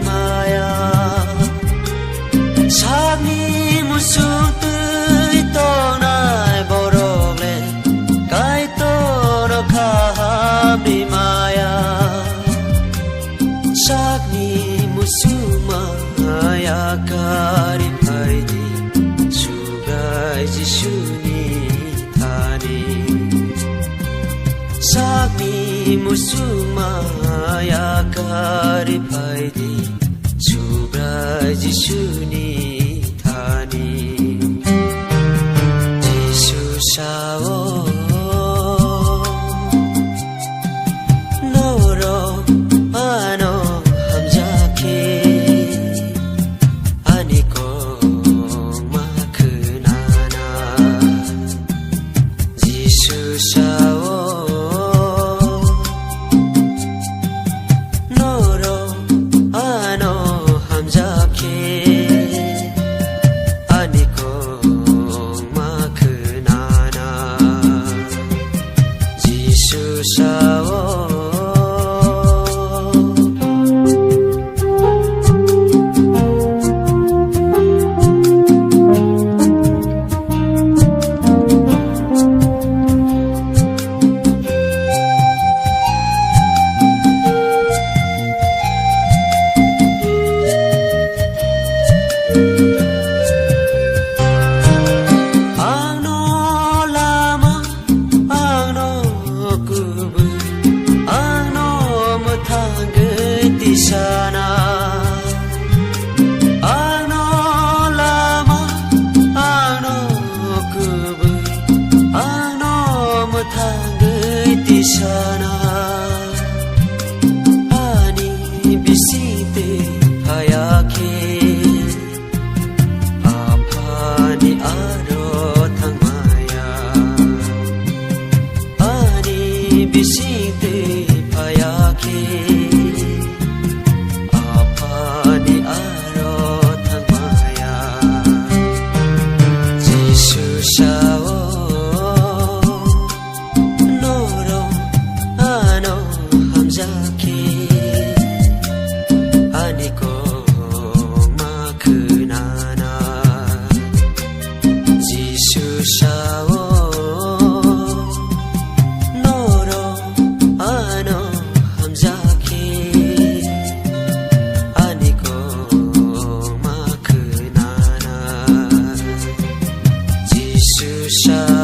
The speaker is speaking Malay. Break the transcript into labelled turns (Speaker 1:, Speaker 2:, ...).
Speaker 1: Maya Sagni musung tui tonai borole Kai toro kahabi maya Sagni musumaya kari paidi Sugai jisuni thani Sagni musumaya kari paidi Jisuni thani Jisu sao Noro ano hamjake Aniko makunana Jisu sao Noro ano Aniko makunana Jisu sao Sana ano lama ano kubu ano matangay di sana ani bisite hayake apani aro tangmaya ani bisite hayake Aniko makunana Jisu sao Noro ano hamjake Aniko makunana Jisu sao